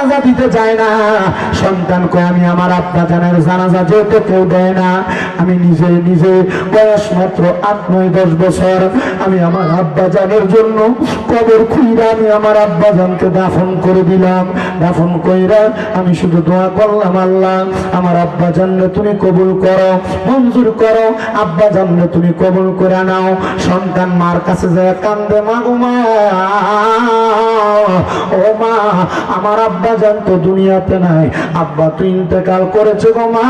জানাজা দিতে যায় না। সন্তান কয় আমি আমার আব্বা জানের জানাজা যেতে কেউ দেয় না, আমি নিজে নিজে বয়স মাত্র 8-9-10 বছর আমি আমার আব্বা জানের জন্য কবর খুঁড়ে আমি আমার আব্বা জানকে দাফন করে দিলাম। দাফন কইরা আমি শুধু দোয়া করলাম, আল্লাহ আমার আব্বা জানলে তুমি কবুল করো, মঞ্জুর করো, আব্বা জানলে তুমি কবুল করে নাও। সন্তান মার কাছে যায় কান্দে, মা গো মা, ও মা আমার আব্বা জান তো দুনিয়াতে নাই, আব্বা তো ইন্তেকাল করেছে গো মা,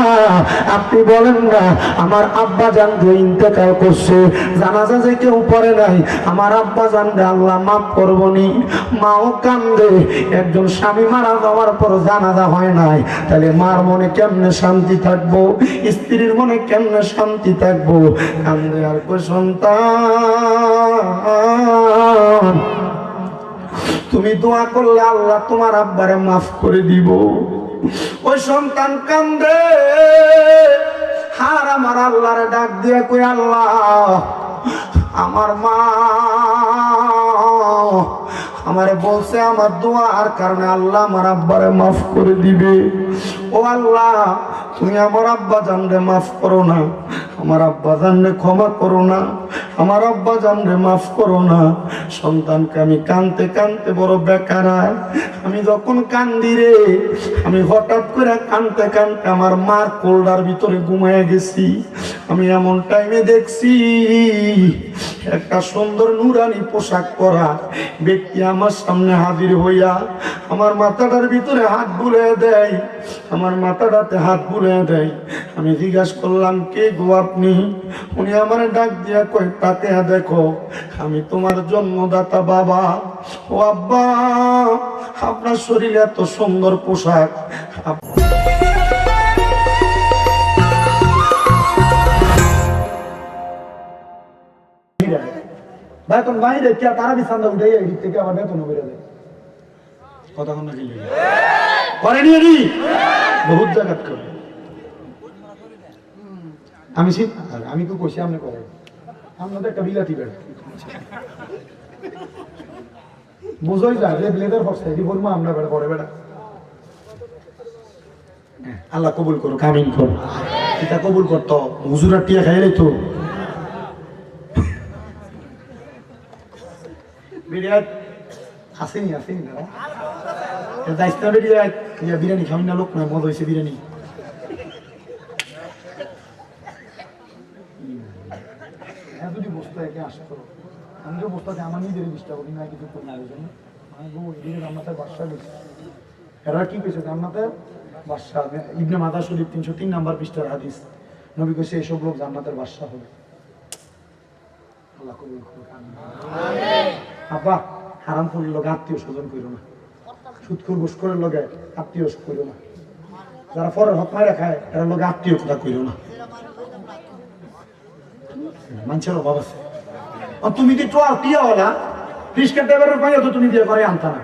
আপনি বলেন না আমার আব্বা জান যে ইন্তেকাল করছে, জানাজা যে কেউ পড়ে নাই, আমার আব্বা জান আল্লাহ মাফ করবনি। মাও কান্দে, একজন স্বামী মারা যাওয়ার পর জানাজা হয় নাই, তাহলে মার মনে কেমনে শান্তি থাকবো, স্ত্রীর মনে কেমনে শান্তি থাকবো। কান্দে আর কই সন্তান তুমি দোয়া করলে আল্লাহ তোমার আব্বারে মাফ করে দিব। ওই সন্তান কান্দে, আর আমার আল্লাহরে ডাক দিয়ে কই আল্লাহ আমার মা আমারে বলছে আমার দোয়ার কারণে আল্লাহ আমার আব্বারে মাফ করে দিবে। ও আল্লাহ তুমি আমার আব্বা জানরে মাফ করো না, আমার আব্বা জানরে ক্ষমা করো না, আমার আব্বা জানরে মাফ করো না। সন্তানকে আমি কানতে কানতে বড় বেকারা, আমি যখন কান্দি রে আমি হঠাৎ করে কানতে কানতে আমার মার কোলডার ভিতরে ঘুমিয়ে গেছি। আমি এমন টাইমে দেখছি একটা সুন্দর নুরানি পোশাক পরা ব্যক্তি আমার সামনে হাজির হইয়া আমার মাথাটার ভিতরে হাত বুলিয়ে দেয়, আমার মাথাটাতে হাত বুলিয়ে দেয়। আমি জিজ্ঞাসা করলাম কে গো আপনি? উনি আমার ডাক দিয়া কয় তাকে দেখো আমি তোমার জন্মদাতা বাবা। ও আব্বা আপনার শরীরে এত সুন্দর পোশাক, বেতন বাইরে কে তারা বিছানা উঠে এদিক থেকে আবার বেতন বেড়ে দেয়। কথা কোন কি করে নিয়ে নি বহুত জায়গা করে আমি তো কইছি আপনি করে আমরা তো একটা বিলাতি বেড়া বুঝোই যায় যে ব্লেডার ফসে দি বলবো আমরা বেড়া পরে বেড়া। আল্লাহ কবুল করো, কামিন করো, এটা কবুল করতো হুজুরা টিয়া খাইলে তো আসেনি আসেনি দাদা যাইস না বিরিয়ানি খাবি না, লোক নয় মজা হয়েছে বিরিয়ানি। যদি বসতে একে আশা করো আমি যে বসতে আমার নিজের চেষ্টা করি না কিছু না জন্য রান্নাতে বাদশা গেছি। এরা কি পেয়েছে রান্নাতে বাদশা ইবনে মাতা শরীফ 303 নম্বর পৃষ্ঠার হাদিস, নবী কইছে এসব লোক জান্নাতের বাদশা হবে। আল্লাহ কবুল করুক, আমিন। আব্বা হারাম ফুলের লগে আত্মীয় স্বজন কইরো না, সুদখোর ঘুষখোরের লগে আত্মীয় কইরো না, যারা পরের হক মাইরা খায় এরা লগে আত্মীয় কথা কইরো না, মানুষের অভাব আছে। তুমি কি টোয়া টিয়াওয়ালা রিস্কা ড্রাইভারের পাইয়া তো তুমি বিয়ে করে আনতা না,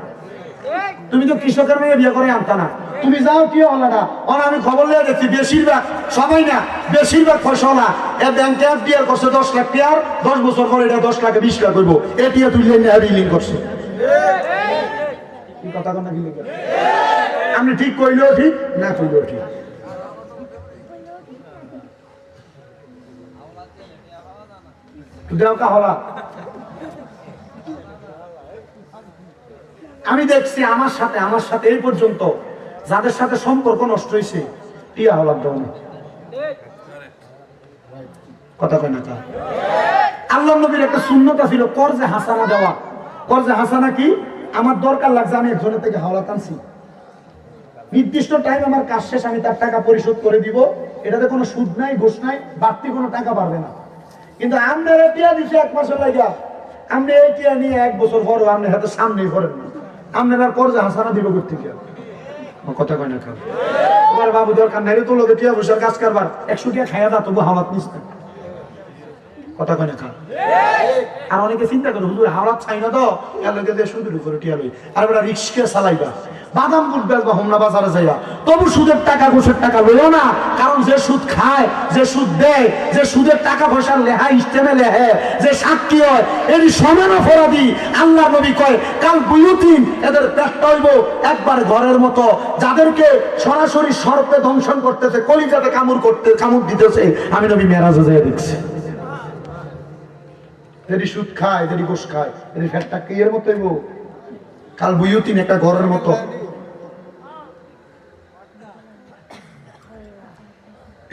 তুমি তো কৃষকের মেয়ে বিয়ে করে আনতা না, তুমি যাও টিয়াওয়ালাটা। আর আমি খবর লিয়ে দেখছি বেশিরভাগ সবাই না বেশিরভাগ ফসলা এ ব্যাংকে এফডিআর করছে 10 লাখ টিয়ার, 10 বছর পরে এটা 10 লাখে 20 লাখ করবো, এটিয়া তুই রিলিং করছে। কি কথা কোন কি লিখে আমি ঠিক কইলেও ঠিক না কইলেও ঠিক। আমি দেখছি আমার সাথে এই পর্যন্ত যাদের সাথে সম্পর্ক নষ্ট হয়েছে টিয়া হলাম কথা কয় না। আল্লাহ নবীর একটা সুন্নত ছিল কর্জে হাসানা দেওয়া। কর্জে হাসানা কি? আমার দরকার লাগছে আমি একজনের থেকে হাওলা টানছি, নির্দিষ্ট টাইম আমার কাজ শেষ আমি তার টাকা পরিশোধ করে দিব, এটাতে কোনো সুদ নাই ঘুষ নাই, বাড়তি কোনো টাকা পারবে না। কিন্তু আপনার টিয়া দিচ্ছে 1 মাসের লাগিয়া, আপনি এই টিয়া নিয়ে 1 বছর পরও আপনার হাতে সামনেই করেন না, আপনার আর কর্জে হাসানা দিব করতে গিয়া কথা কয় না। তোমার বাবু দরকার নাই তো লোকে টিয়া বসে কাজ কারবার 100 টিয়া খাইয়া দা তবু হাওয়াত নিস না। কথা কয় না খান। আর অনেকে চিন্তা করে হুজুর হাওড়া চাই না তো এলাকে দিয়ে সুদের উপরে টিয়া লই আর বেটা রিক্সা চালাইবা বাদাম বুট বেচবা হোমনা বাজারে যাইয়া তবু সুদের টাকা ঘুষের টাকা লইও না। কারণ যে সুদ খায়, যে সুদ দেয়, যে সুদের টাকা পয়সার লেহা ইস্টেমে লেহে, যে সাক্ষী হয় এরই সমান অপরাধী। আল্লাহ নবী কয় কাল বুয়ুতিন এদের পেটটা হইব একবার ঘরের মতো, যাদেরকে সরাসরি সর্পে দংশন করতেছে, কলিজাতে কামড় দিতেছে। আমি নবী মেরাজে যেয়ে দেখছি এরই সুদ খায়, এরই গোশ খায়, এরই ফ্যাটটা কি এর মতো হইব কাল বুয়ুতিন একটা ঘরের মতো।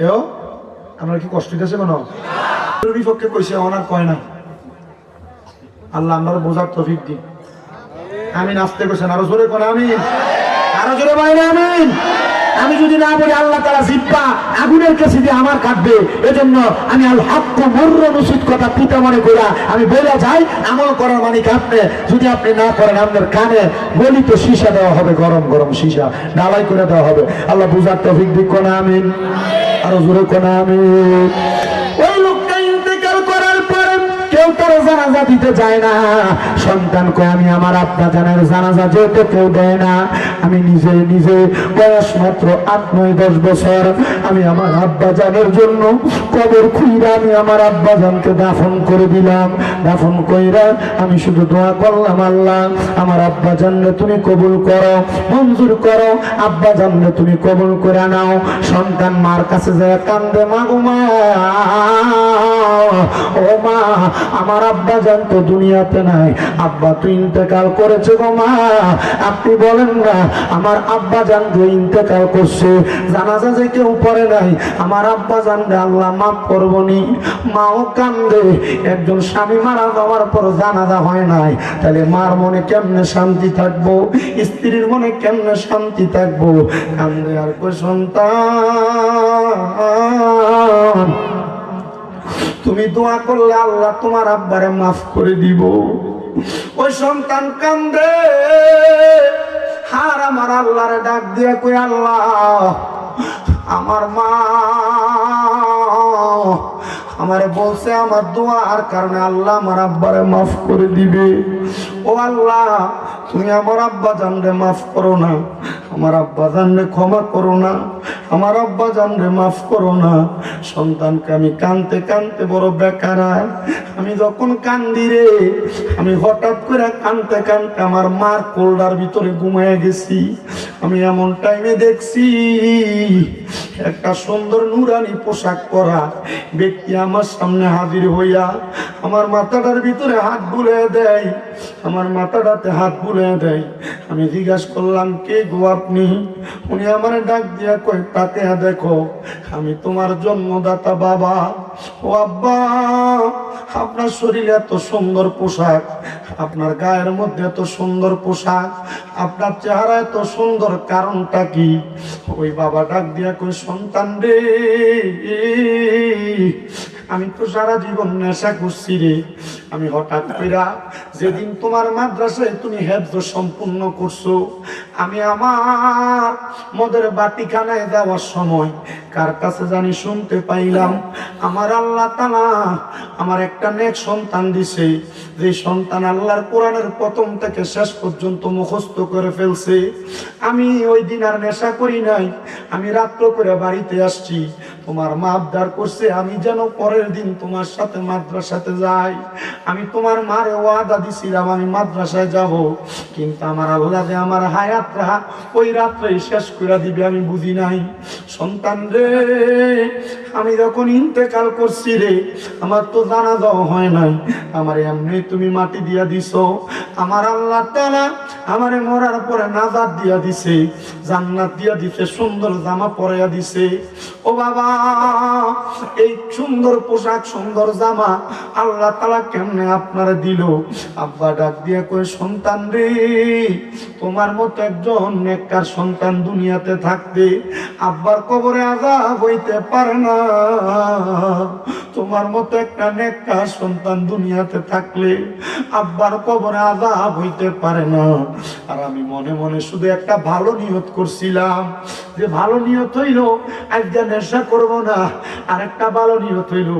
এও আমরা কি কষ্ট দিতেছে কোনো বিপক্ষে কইছে ওনার কয় না। আল্লাহ আমরা বোঝার তৌফিক দিন। আমিন আসতে কইছেন আরো জোরে কোন আমিন, আরো জোরে বাইরে আমিন। আমি যদি না বলি আল্লাহ তাআলা জিব্বা আগুনের কাছে দিয়ে আমার কাটবে। এজন্য আমি আল হক মুরর মুসিদ কথা পিতা মনে কইরা আমি বইলা যাই আমল করার মালিক আপনি। যদি আপনি না করেন আপনার কানে গলিত সীসা দেওয়া হবে, গরম গরম সীসা ঢালাই করে দেওয়া হবে। আল্লাহ বুঝার তৌফিক দিক কোন আমিন, আরো জোরে কোন আমিন। ওই লোকটা ইন্তেকাল করার পর কেউ তার জানাজা দিতে যায় না। সন্তান কয় আমি আমার আব্বা জানের জানাজা যেতে কেউ দেয় না। আমি নিজে নিজে বয়স মাত্র 8-9-10 বছর আমি আমার আব্বা জানের জন্য কবর খুইরা আমি আমার আব্বা জানকে দাফন করে দিলাম। দাফন কইরা আমি শুধু দোয়া করলাম আল্লাহ আমার আব্বা জানলে তুমি কবুল করো, মঞ্জুর করো, আব্বা জানলে তুমি কবুল করে নাও। সন্তান মার কাছে যায় কান্দে, মা গো মা, ও মা আমার আব্বা জান তো দুনিয়াতে নাই, আব্বা তো ইন্তেকাল করেছে গো মা। আপনি বলেন না আমার আব্বা জান যে ইন্তেকাল করছে, জানাজা যে কেউ পড়ে নাই, আমার আব্বা জান আল্লাহ মাফ করবনি। মাও কান্দে। একজন স্বামী মারা যাওয়ার পর জানাজা হয় নাই, তাহলে মার মনে কেমনে শান্তি থাকবো, স্ত্রীর মনে কেমনে শান্তি থাকবো। কান্দে আর কই সন্তান তুমি দোয়া করলে আল্লাহ তোমার আব্বারে মাফ করে দিব। ওই সন্তান কান্দে আর আমার আল্লাহরে ডাক দিয়ে কই আল্লাহ আমার মা আমারে বলছে আমার দোয়ার কারণে আল্লাহ আমার আব্বারে মাফ করে দিবে। ও আল্লাহ তুমি আমার আব্বা জানরে মাফ করো না, আমার আব্বা জানরে ক্ষমা করো না, আমার আব্বা জানরে মাফ করো না। সন্তানকে আমি কানতে কানতে বড় বেকারায় আমি যখন কান্দি রে, আমি হঠাৎ করে কানতে কানতে আমার মার কোলডার ভিতরে ঘুমিয়ে গেছি। আমি এমন টাইমে দেখছি একটা সুন্দর নুরানি পোশাক পরা ব্যক্তি আমার সামনে হাজির হইয়া আমার মাথাটার ভিতরে হাত বুলিয়ে দেয়, আমার মাথাটাতে হাত বুলিয়ে দেয়। আমি জিজ্ঞাসা করলাম কে গো আপনি? উনি আমার ডাক দিয়া কয় তাকে দেখো আমি তোমার জন্মদাতা বাবা। ও আব্বা আপনার শরীরে এত সুন্দর পোশাক, আপনার গায়ের মধ্যে এত সুন্দর পোশাক, আপনার চেহারা এত সুন্দর, কারণটা কি? ওই বাবা ডাক দিয়া কই সন্তান রে আমি তো সারা জীবন নেশা করছি রে। আমি হঠাৎ কইরা যেদিন তোমার মাদ্রাসায় তুমি হেফজ সম্পূর্ণ করছো, আমি আমার মদের বাটিখানায় যাওয়ার সময় কার কাছে জানি শুনতে পাইলাম আমার আল্লাহ তাআলা আমার একটা নেক সন্তান দিছে, যে সন্তান আল্লাহর কোরআনের প্রথম থেকে শেষ পর্যন্ত মুখস্থ করে ফেলছে। আমি ওই দিন আর নেশা করি নাই, আমি রাত্র করে বাড়িতে আসছি, তোমার মা আবদার করছে আমি যেন পরের দিন তোমার সাথে মাদ্রাসাতে যাই। আমি তোমার মারে ওয়াদা দিছিলাম আমি মাদ্রাসায় যাব, কিন্তু আমার আল্লাহ যে আমার হায়াতরা ওই রাত্রেই শেষ করে দিবে আমি বুঝি নাই। সন্তান রে আমি যখন ইন্তেকাল করছি রে, আমার তো জানাজাও হয় নাই, আমার এমনি তুমি মাটি দিয়া দিছো। আমার আল্লাহ তাআলা আমারে মরার পরে নাজাত দিয়া দিছে, জান্নাত দিয়া দিছে, সুন্দর জামা পরাইয়া দিছে। ও বাবা এই সুন্দর পোশাক সুন্দর জামা আল্লাহ তাআলা কেমনে আপনারে দিল? আব্বা ডাক দিয়া কই সন্তান রে তোমার মতো একজন নেককার সন্তান দুনিয়াতে থাকতে আব্বার কবরে আযাব হইতে পারে না। তোমার মতো একটা নেককার সন্তান দুনিয়াতে থাকলে আব্বার কবরে আযাব হইতে পারে না। আর আমি মনে মনে শুধু একটা ভালো নিয়ত করছিলাম, যে ভালো নিয়ত হইল আজকে নেশা করব না, আর একটা ভালো নিয়ত হইল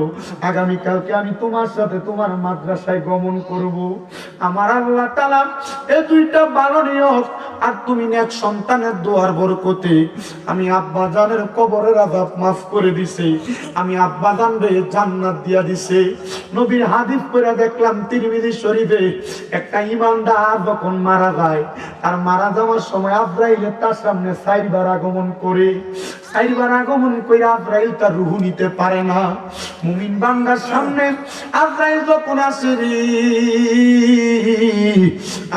আগামীকালকে আমি তোমার সাথে তোমার মাদ্রাসায় গমন করব। আমার আল্লাহ তাআলা এই দুইটা ভালো নিয়ত আর তুমি নেক সন্তানের দোয়ার বরকতে আমি আব্বা জানের কবরের আযাব মাফ করে দিছে, আমি আব্বা জানরে জান্নাত দিয়া দিছে। নবীর হাদিস পড়ে দেখলাম তিরমিজি শরীফে একটা ঈমানদার যখন মারা যায়, আর মারা যাওয়ার সময় আজরাইল তার সামনে 4 বার আগমন করে, 4 বার আগমন করে আজরাইল তার রূহ নিতে পারে না। মুমিন বান্দার সামনে আজরাইল যখন আসে রে,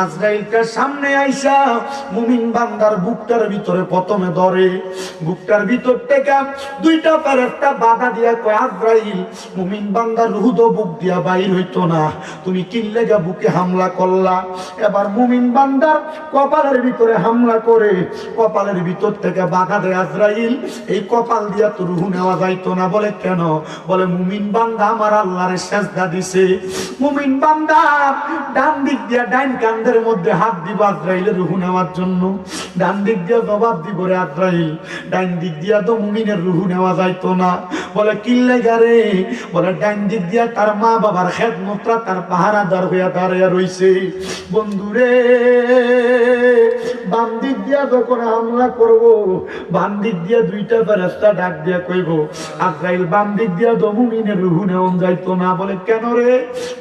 আজরাইলটার সামনে আইসা মুমিন বান্দার বুকটার ভিতরে প্রথমে ধরে, বুকটার ভিতর থেকে দুইটা ফেরেশতা বাধা দিয়া কয়, আজরাইল মুমিন বান্দার রূহ তো বুক দিয়া বাইর হইতো না, তুমি কি লাগা বুকে হামলা করলা? এবার মুমিন বান্দার কপালের ভিতরে হামলা করে কপালের ভিতর থেকে বাধা দেয় আজরাইল, এই কপাল দিয়া তো রূহ নেওয়া যাইতো না। বলে কেন? বলে মুমিন বান্দা আমার আল্লাহরে সেজদা দিছে। মুমিন বান্দা ডান দিক দিয়া ডাইন কাঁধের মধ্যে হাত দিব আজরাইলের রূহ নেওয়ার জন্য, ডান দিক দিয়া জবাব দিব রে আজরাইল, ডাইন দিক দিয়া তো মুমিনের রূহ নেওয়া যাইতো না। বলে কি লাগা রে? বলে ডাইন দিক দিয়া তার মা বাবার খেদমতরা তার পাহারাদার হইয়া দাঁড়িয়ে রইছে। বন্ধুরে, বাম দিক দিয়া যখন হামলা করব, বাম দিক দিয়া দুইটা ফেরেশতা ডাক দিয়া কইব, আজরাইল বাম দিক দিয়া তো মুমিনের রূহ নেওয়া যাইতো না। বলে কেন রে?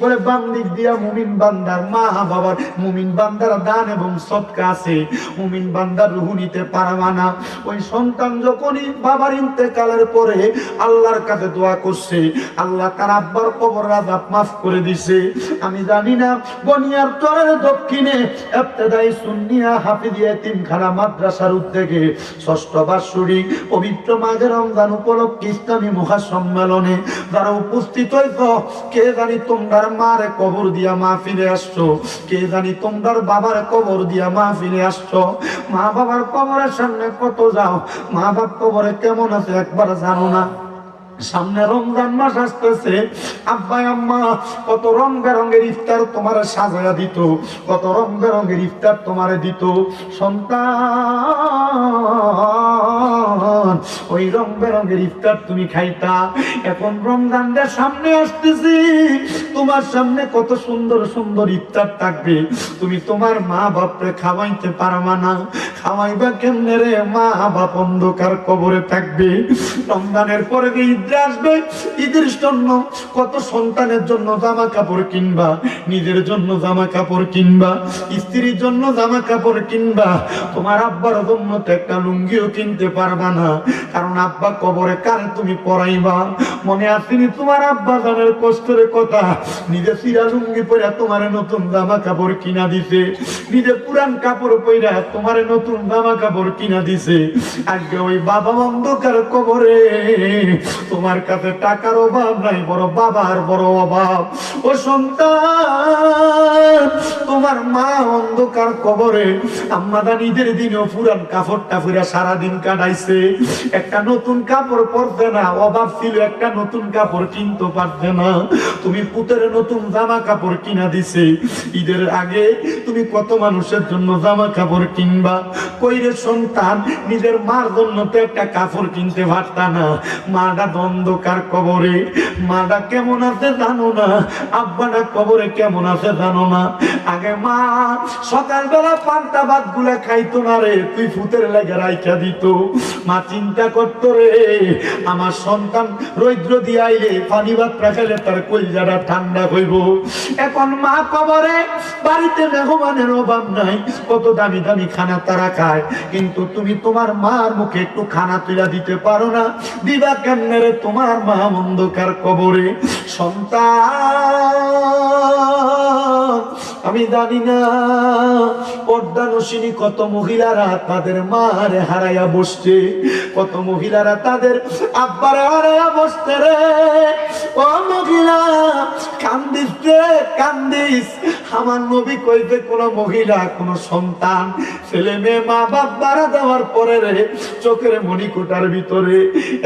বলে বাম দিক দিয়া মুমিন বান্দার মা বাবার, মুমিন বান্দার দান এবং সদকা আছে, মুমিন বান্দার রূহ নিতে পারবা না। ওই সন্তান যখনই বাবার ইন্তেকালের পরে আল্লাহর কাছে দোয়া করছে, আল্লাহ তার আব্বার কবরের আযাব মাফ করে দিছে। আমি জানি না বনিয়ার চরের দক্ষিণে ইবতেদাই সুন্নিয়া হাফিজিয়া এতিমখানা মাদ্রাসার উদ্যোগে ৬ষ্ঠ বার্ষিক পবিত্র মাঘে রমজান উপলক্ষে ইসলামী মহাসম্মেলনে যারা উপস্থিত হইত, কে জানি তোমরা মারে কবর দিয়া মাহফিলে আসছো, কে জানি তোমরা বাবার কবর দিয়া মাহফিলে আসছো। মা বাবার কবরের সামনে কত যাও, মা বাপ কবরে কেমন আছে একবার জানো না। সামনে রমজান মাস আসতেছে, আব্বা আম্মা কত রং বেরঙের ইফতার তোমার সাজায়া দিত, কত রং বেরঙের ইফতার তোমার দিত। সন্তান ওই রং বেরঙের ইফতার তুমি খাইতা। এখন রমজানটা সামনে আসতেছি, তোমার সামনে কত সুন্দর সুন্দর ইফতার থাকবে, তুমি তোমার মা বাপরে খাওয়াইতে পারবা না। খাওয়াইবা কেমনে রে? মা বাপ অন্ধকার কবরে থাকবে। রমজানের পরে ঈদ আসবে, ঈদের জন্য কত সন্তানের জন্য জামা কাপড় কিনবা, নিজের জন্য জামা কাপড় কিনবা, স্ত্রীর জন্য জামা কাপড় কিনবা, তোমার আব্বার জন্য তো একটা লুঙ্গিও কিনতে পারবা না, কারণ আব্বা কবরে কারে তুমি পরাইবা। মনে আসেনি তোমার আব্বা জানের কষ্টের কথা? নিজে চিরা লুঙ্গি পরে তোমার নতুন জামা কাপড় কিনা দিছে, নিজে পুরান কাপড় পরে তোমার নতুন জামা কাপড় কিনা দিছে। আজকে ওই বাবা অন্ধকার কবরে, তোমার কাছে টাকার অভাব নাই, বড় বাবার বড় অভাব। ও সন্তান, তোমার মা অন্ধকার কবরে, আম্মাদা ঈদের দিনেও পুরান কাপড়টা পুরা সারাদিন কাটাইছে, একটা নতুন কাপড় পরতে না, অভাব ছিল একটা নতুন কাপড় কিনতে পারতে না, তুমি পুতের নতুন জামা কাপড় কিনা দিছে। ঈদের আগে তুমি কত মানুষের জন্য জামা কাপড় কিনবা? কইরে সন্তান, নিজের মার জন্য তো একটা কাপড় কিনতে পারতা না। মাটা অন্ধকার কবরে, মাটা কেমন আছে জানো না, আব্বাটা কবরে কেমন আছে জানো না। আগে মা সকালবেলা পান্তা ভাত গুলা খাইতো না রে, তুই ফুতের লেগে রাইখা দিত। মা চিন্তা করতো রে, আমার সন্তান রৌদ্র দিয়ে আইলে পানি ভাত রাখাইলে তার কলিজাটা ঠান্ডা হইব। এখন মা কবরে, বাড়িতে মেহমানের অভাব নাই, কত দামি দামি খানা তারা খায়, কিন্তু তুমি তোমার মার মুখে একটু খানা তুলা দিতে পারো না। দিবা কেমনে রে? তোমার মা অন্ধকার কবরে। সন্তান, আমি জানি না পর্দানসিনী কত মহিলারা তাদের মারে হারাইয়া বসছে, কত মহিলারা তাদের আব্বারে হারাইয়া বসতে রে। ও মহিলা কান্দিস রে কান্দিস, আমার নবী কইতে কোন মহিলা কোন সন্তান ছেলে মেয়ে মা বাপ বাড়া দেওয়ার পরে রে চোখের মণিকোটার ভিতরে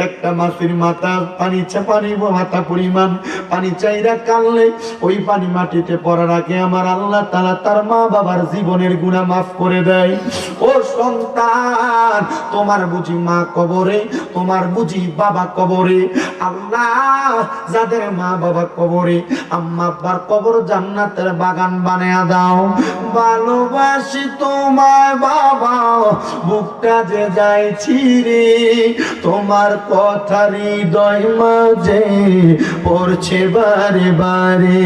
একটা মাছের মাথা পানি মাথা পরিমাণ পানি চাইরা কানলে ওই পানি মাটিতে পড়ার আগে আমার আল্লাহ তাআলা তার মা বাবার জীবনের গুনাহ মাফ করে দেয়। ও সন্তান, তোমার বুঝি মা কবরে, তোমার বুঝি বাবা কবরে, আল্লাহ যাদের মা বাবা কবরে আম্মা আব্বার কবর জান্নাতের বাগান বানায়া দাও। ভালোবাসি তোমায় বাবা, বুকটা যে যায় ছিঁড়ে, তোমার কথা হৃদয় মাঝে পড়ছে বারে বারে।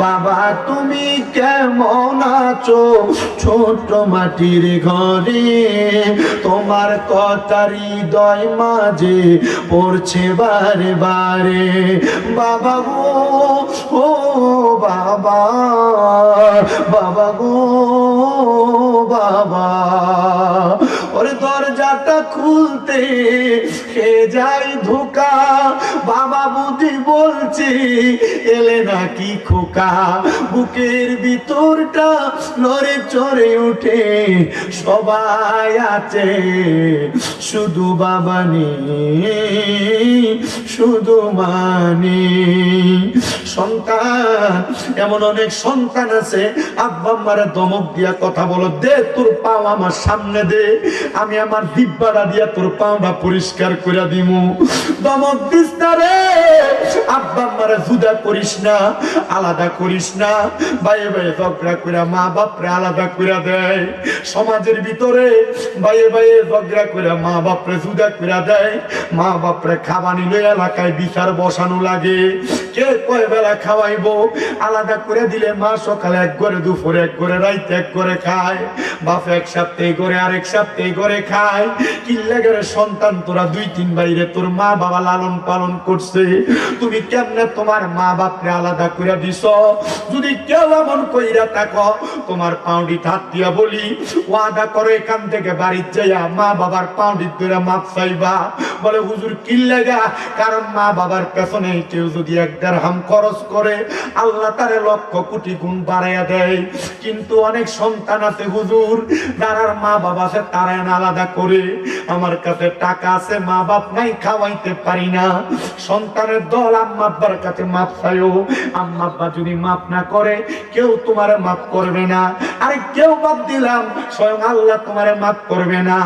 বাবা তুমি কেমন আছো ছোট মাটির ঘরে, তোমার কথা হৃদয় মাঝে পড়ছে বারে বারে। বাবা গো ও বাবা, বাবা গো বাবা, ওরে দরজাটা খুলতে খেয়ে যাই ধোকা, বাবা বুঝি বলছি এলে নাকি খোকা। বুকের ভিতরটা নড়ে চড়ে উঠে, সবাই আছে শুধু বাবা নেই শুধু মানে। সন্তান এমন অনেক সন্তান আছে আব্বা আম্মারে ধমক দিয়া কথা বলো, দে তোর পাও আমার সামনে দে, আমি আমার দিব্যাটা দিয়া তোর পাওটা পরিষ্কার করে দিমু। ধমক দিস না রে, আব্বা আম্মারে জুদা করিস না, আলাদা করিস না। ভাইয়ে ভাইয়ে ঝগড়া করে মা বাপরে আলাদা করে দেয়। সমাজের ভিতরে ভাইয়ে ভাইয়ে ঝগড়া করে মা বাপরে জুদা করে দেয়। মা বাপরে খাওয়া নিলে এলাকায় বিচার বসানো লাগে, কে কয় বেলা খাওয়াইবো। আলাদা করে দিলে মা সকালে এক ঘরে, দুপুরে এক ঘরে, রাইতে এক ঘরে খায়। বাপ এক সপ্তাহে করে আরেক সপ্তাহে করে খায়। কিল্লা করে সন্তান তোরা 2-3 বাইরে তোর মা বাবা লালন পালন করছে, তুমি কেমনে তোমার মা বাপরে আলাদা করে দিছ? যদি কেউ এমন কইরা থাকো তোমার পাউডি হাত দিয়া বলি ওয়াদা করো এখান থেকে বাড়ি যাইয়া মা বাবার পাউডি ধরে মাপ চাইবা। বলে হুজুর কি লাগা? কারণ মা বাবার পেছনে কেউ যদি 1 দিরহাম খরচ করে আল্লাহ তারে লক্ষ কোটি গুণ বাড়াইয়া দেয়। কিন্তু অনেক সন্তান আছে হুজুর যারার মা বাবা আছে তারা আলাদা করে, আমার কাছে টাকা আছে মা বাপ নাই খাওয়াইতে পারি না। সন্তানের দল আম্মা আব্বার কাছে মাপ চাইও, আম্মা আব্বা যদি মাপ না করে কেউ তোমারে মাপ করবে না। আরে কেউ বাদ দিলাম স্বয়ং আল্লাহ তোমারে মাপ করবে না,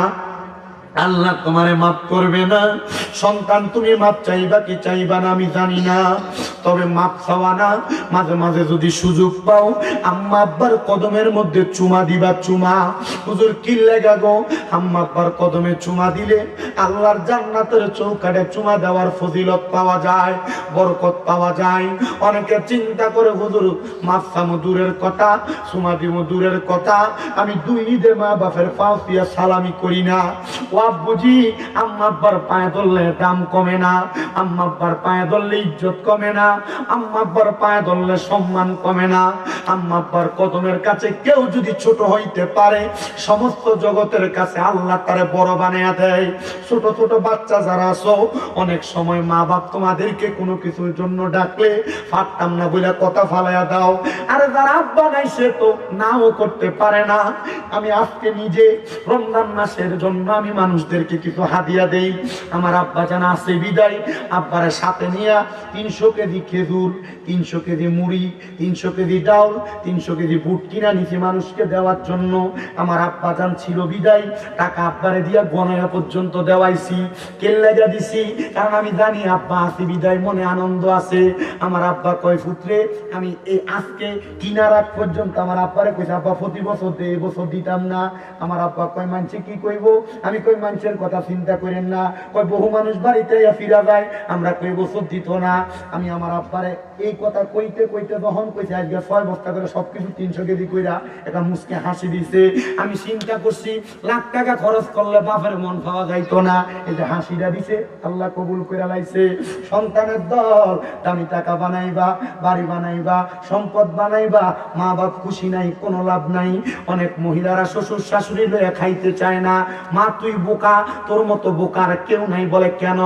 আল্লাহ তোমারে মাফ করবে না। সন্তান তুমি মাপ চাইবা কি চাইবা না আমি জানি না, তবে মাপ চাওয়া না, মাঝে মাঝে যদি সুযোগ পাও আম্মা আব্বার কদমের মধ্যে চুমা দিবা। চুমা হুজুর কি লাগা গো? আম্মা আব্বার কদমে চুমা দিলে আল্লাহর জান্নাতের চৌকাঠে চুমা দেওয়ার ফজিলত পাওয়া যায়, বরকত পাওয়া যায়। অনেকে চিন্তা করে হুজুর মাপ চামু দূরের কথা, চুমা দিব দূরের কথা, আমি 2 ঈদে মা বাপের পাও দিয়া সালামি করি না। বুঝি আম্মা আব্বার পায়ে ধরলে দাম কমে না, আম্মা আব্বার পায়ে ধরলে ইজ্জত কমে না, আম্মা আব্বার পায়ে ধরলে সম্মান কমে না। আম্মা আব্বার কদমের কাছে কেউ যদি ছোট হইতে পারে সমস্ত জগতের কাছে আল্লাহ তারে বড় বানায়া দেয়। ছোট ছোট বাচ্চা যারা আছো অনেক সময় মা বাপ তোমাদেরকে কোনো কিছুর জন্য ডাকলে পারতাম না বলে কথা ফালাইয়া দাও। আরে যারা আব্বা নাই সে তো নাও করতে পারে না। আমি আজকে নিজে রমজান মাসের জন্য আমি মানুষদেরকে কিছু হাদিয়া দেই। আমার আব্বা জানা আছে বিদায়, আব্বার সাথে নিয়ে 300 কেজি খেজুর, 300 কেজি মুড়ি, 300 কেজি ডাউল, 300 কেজি বুট কিনা নিচে মানুষকে দেওয়ার জন্য। আমার আব্বা জান ছিল বিদায়, টাকা আব্বারে দিয়া গণায়া পর্যন্ত দেওয়াইছি। কেল্লাগা দিছি কারণ আমি জানি আব্বা আছে বিদায়, মনে আনন্দ আছে। আমার আব্বা কয় পুত্রে আমি এই আজকে কিনা রাখ পর্যন্ত আমার আব্বারে কইছে আব্বা প্রতি বছর দে, এবছর দিতাম না। আমার আব্বা কয় মানছে কি কইব? আমি কই মানুষের কথা চিন্তা করেন না, কই বহু মানুষ বাড়িতে ফিরা যায়, আমরা কই বছর দিত না। আমি আমার আব্বারে এই কথা কইতে কইতে যখন কইছে আজকে 6 বস্তা করে সবকিছু 300 কেজি কইরা একটা মুসকে হাসি দিছে। আমি চিন্তা করছি লাখ টাকা খরচ করলে বাপের মন পাওয়া যাইতো না, এই যে হাসিটা দিছে আল্লাহ কবুল করে লাইছে। সন্তানের দল, দামি টাকা বানাইবা, বাড়ি বানাইবা, সম্পদ বানাইবা, মা বাপ খুশি নাই, কোনো লাভ নাই। অনেক মহিলারা শ্বশুর শাশুড়ি লয়ে খাইতে চায় না। মা তুই বোকা, তোর মতো বোকার কেউ নাই। বলে কেন?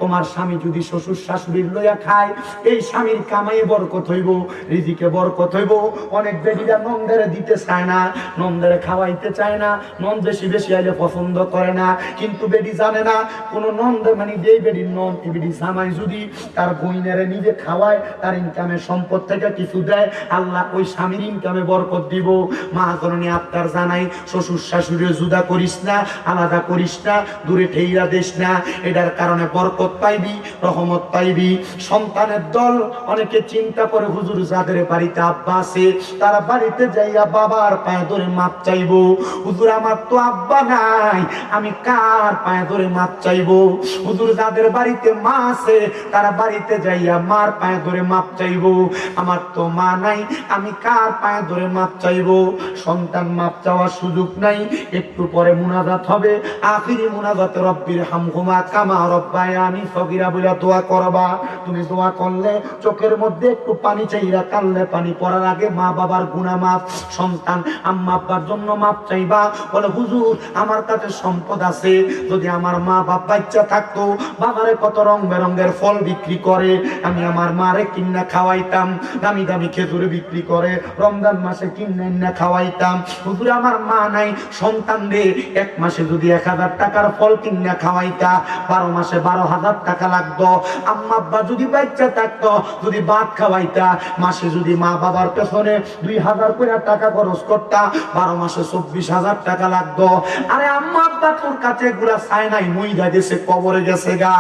তোমার স্বামী যদি শ্বশুর শাশুড়ির লইয়া খায়, এই স্বামীর কামাই বরকত হইব, রিজিকে বরকত হইব। অনেক বেডিরা নন্দেরে দিতে চায় না, নন্দেরে খাওয়াইতে চায় না, নন বেশি বেশি আইলে পছন্দ করে না। কিন্তু বেডি জানে না কোন নন্দ মানে যেই বেডির নন, এই বেডি জামাই যদি তার বইনেরে নিজে খাওয়ায়, তার ইনকামের সম্পদ থেকে কিছু দেয়, আল্লাহ ওই স্বামীর ইনকামে বরকত দিব। মা জননী আত্মার জানাই, শ্বশুর শাশুড়ি জুদা করিস না, আলাদা করিস না, দূরে ঠেইরা দিস না। এটার কারণে বরকত পাইবি, রহমত পাইবি। সন্তানের দল অনেকে চিন্তা করে, হুজুর যাদের বাড়িতে আব্বা আছে তারা বাড়িতে যাইয়া বাবার পায়ে ধরে মাপ চাইবো। হুজুর আমার তো আব্বা নাই, আমি কার পায়ে ধরে মাপ চাইবো? হুজুর যাদের বাড়িতে মা আছে তারা বাড়িতে যাইয়া মার পায়ে ধরে মাপ চাইবো। আমার তো মা নাই, আমি কার পায়ে ধরে মাপ চাইবো? সন্তান মাপ চাওয়ার সুযোগ নাই। একটু পরে মুনাজাত হবে, আখিরি মুনাজাত রব্বির হামহুমা কামা রব্বায়ানি সগীরা বলে দোয়া করবা। তুমি দোয়া করলে চোখের মধ্যে একটু পানি চাইরা, কানলে পানি পড়ার আগে মা বাবার গুনাহ মাফ। সন্তান আম্মা আব্বার জন্য মাপ চাইবা। বলে হুজুর আমার কাছে সম্পদ আছে, যদি আমার মা বাপ বাচ্চা থাকতো, বাবারে কত রং বেরঙের ফল বিক্রি করে, আমি আমার মারে কিন্না খাওয়াইতাম, দামি দামি খেজুর বিক্রি করে রমজান মাসে কিন্না খাওয়াইতাম। হুজুর আমার মা নাই, সন্তান রে এক মাসে যদি 1000 টাকার ফল কিন্না খাওয়াইতা, 12 মাসে 12,000 টাকা লাগতো। আম্মা আব্বা যদি বাচ্চা থাকতো, যদি ভাত খাওয়াইতা, মাসে যদি মা বাবার পেছনে 2000 করে টাকা খরচ করতা, 12 মাসে 24,000 টাকা লাগতো। আরে আম্মা আব্বা তোর কাছে এগুলা চায় নাই, মইদা গেছে, কবরে গেছে গা।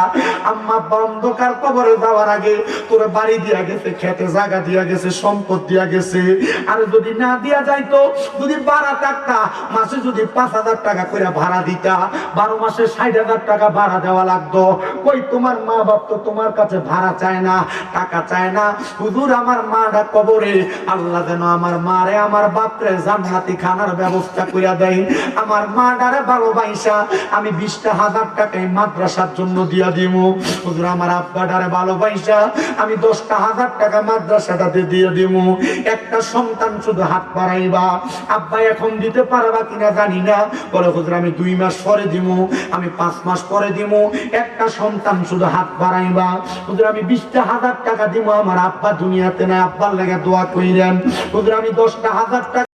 আম্মা আব্বা অন্ধকার কবরে যাওয়ার আগে তোর বাড়ি দিয়া গেছে, খেতে জায়গা দিয়া গেছে, সম্পদ দিয়া গেছে। আর যদি না দিয়া যাইতো, যদি ভাড়া থাকতা, মাসে যদি 5000 টাকা করে ভাড়া দিতা, 12 মাসে 60,000 টাকা ভাড়া দেওয়া লাগতো। কই তোমার মা বাপ তো তোমার কাছে ভাড়া চায় না, টাকা চায় না। হুজুর আমার মাটা কবরে, আল্লাহ যেন আমার মারে আমার বাপরে জান্নাতি খানার ব্যবস্থা কইরা দেয়। আমার মাটারে ভালোবাসা আমি 20,000 টাকা এই মাদ্রাসার জন্য দিয়া দিমু। হুজুর আমার আব্বাটারে ভালোবাসা আমি 10,000 টাকা মাদ্রাসাটাতে দিয়ে দিমু। একটা সন্তান শুধু হাত বাড়াইবা, আব্বা এখন দিতে পারবা কিনা জানি না। বলে হুজুর আমি 2 মাস পরে দিমু, আমি 5 মাস পরে দিমু। একটা সন্তান শুধু হাত বাড়াইবা, হুজুর আমি 20,000 টাকা দিমু, আমার আব্বা দুনিয়াতে নাই, আব্বার লাগে দোয়া কইরেন। হুজুর আমি 10,000 টাকা